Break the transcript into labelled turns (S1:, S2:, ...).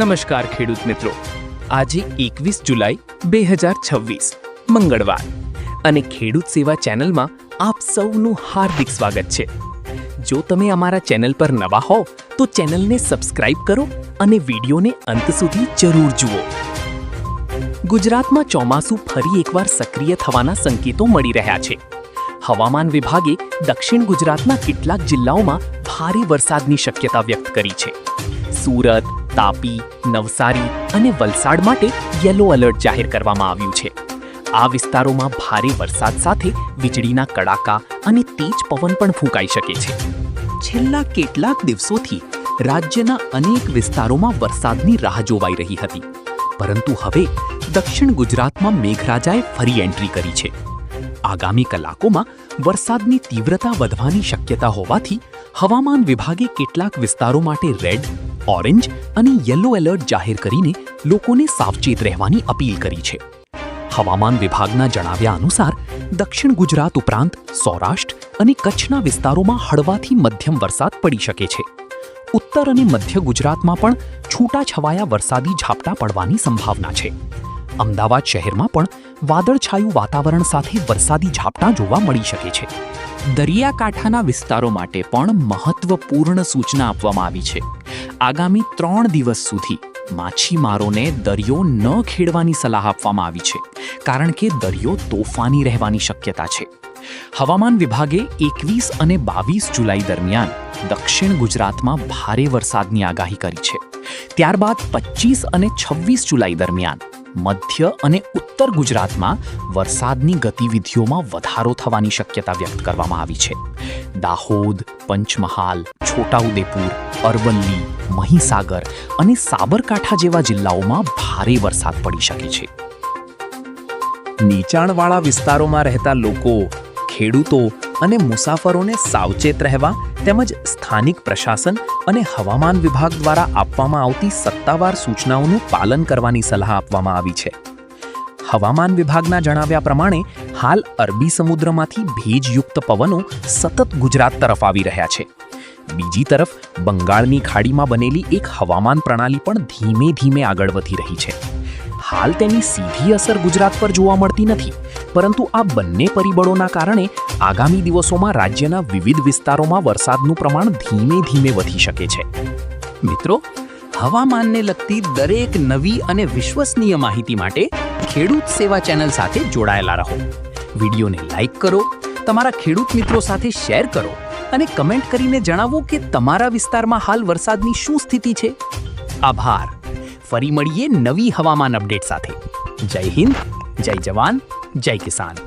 S1: નમસ્કાર ખેડૂત મિત્રો, આજે 21 જુલાઈ 2026 મંગળવાર અને ખેડૂત સેવા ચેનલમાં આપ સૌનું હાર્દિક સ્વાગત છે। જો તમે અમારા ચેનલ પર નવા હો તો ચેનલને સબસ્ક્રાઇબ કરો અને વિડીયોને અંત સુધી જરૂર જુઓ। ગુજરાતમાં ચોમાસું ફરી એકવાર સક્રિય થવાના સંકેતો મળી રહ્યા છે। હવામાન વિભાગે દક્ષિણ ગુજરાતના કેટલાક જિલ્લાઓમાં ભારે વરસાદની શક્યતા વ્યક્ત કરી છે। સુરત, તાપી, નવસારી અને વલસાડ માટે યલો એલર્ટ જાહેર કરવામાં આવ્યું છે। આ વિસ્તારોમાં ભારે વરસાદ સાથે વીજળીના કડાકા અને તેજ પવન પણ ફૂંકાઈ શકે છે। છેલ્લા કેટલાક દિવસોથી રાજ્યના અનેક વિસ્તારોમાં વરસાદની રાહ જોવાઈ રહી હતી, પરંતુ હવે દક્ષિણ ગુજરાતમાં મેઘરાજાએ ફરી એન્ટ્રી કરી છે। આગામી કલાકોમાં વરસાદની તીવ્રતા વધવાની શક્યતા હોવાથી હવામાન વિભાગે કેટલાક વિસ્તારો માટે રેડ, ઓરેન્જ અને યલો એલર્ટ જાહેર કરીને લોકોને સાવચેત રહેવાની અપીલ કરી છે। હવામાન વિભાગના જણાવ્યા અનુસાર દક્ષિણ ગુજરાત ઉપરાંત સૌરાષ્ટ્ર અને કચ્છના વિસ્તારોમાં હળવાથી મધ્યમ વરસાદ પડી શકે છે। ઉત્તર અને મધ્ય ગુજરાતમાં પણ છૂટાછવાયા વરસાદી ઝાપટા પડવાની સંભાવના છે। અમદાવાદ શહેરમાં પણ વાદળછાયું વાતાવરણ સાથે વરસાદી ઝાપટા જોવા મળી શકે છે। દરિયાકાંઠાના વિસ્તારો માટે પણ મહત્વપૂર્ણ સૂચના આપવામાં આવી છે। આગામી 3 દિવસ સુધી માછીમારોને દરિયો ન ખેડવાની સલાહ આપવામાં આવી છે, કારણ કે દરિયો તોફાની રહેવાની શક્યતા છે। હવામાન વિભાગે 21 અને 22 જુલાઈ દરમિયાન દક્ષિણ ગુજરાતમાં ભારે વરસાદની આગાહી કરી છે। ત્યારબાદ 25 અને 26 જુલાઈ દરમિયાન મધ્ય અને ઉત્તર ગુજરાતમાં વરસાદની ગતિવિધિઓમાં વધારો થવાની શક્યતા વ્યક્ત કરવામાં આવી છે। દાહોદ, પંચમહાલ, છોટાઉદેપુર, અરવલ્લી, મહીસાગર અને સાબરકાંઠા જેવા જિલ્લાઓમાં ભારે વરસાદ પડી શકે છે। નીચાણવાળા વિસ્તારોમાં રહેતા લોકો, ખેડૂતો અને મુસાફરોને સાવચેત રહેવા તેમજ સ્થાનિક પ્રશાસન અને હવામાન વિભાગ દ્વારા આપવામાં આવતી સત્તાવાર સૂચનાઓનું પાલન કરવાની સલાહ આપવામાં આવી છે। હવામાન વિભાગના જણાવ્યા પ્રમાણે હાલ અરબી સમુદ્રમાંથી ભેજયુક્ત પવનો સતત ગુજરાત તરફ આવી રહ્યા છે। બીજી તરફ બંગાળની ખાડીમાં બનેલી એક હવામાન પ્રણાલી પણ ધીમે ધીમે આગળ વધી રહી છે। હાલ તેની સીધી અસર ગુજરાત પર જોવા મળતી નથી, પરંતુ આ બંને પરિબળોના કારણે આગામી દિવસોમાં રાજ્યના વિવિધ વિસ્તારોમાં વરસાદનું પ્રમાણ ધીમે ધીમે વધી શકે છે। મિત્રો, હવામાનને લગતી દરેક નવી અને વિશ્વસનીય માહિતી માટે ખેડૂત સેવા ચેનલ સાથે જોડાયેલા રહો। વિડીયોને લાઈક કરો, તમારા ખેડૂત મિત્રો સાથે શેર કરો અને કમેન્ટ કરીને જણાવો કે તમારા વિસ્તારમાં હાલ વરસાદની શું સ્થિતિ છે। આભાર। ફરી મળીએ નવી હવામાન અપડેટ સાથે। જય હિન્દ, જય જવાન, જય કિસાન।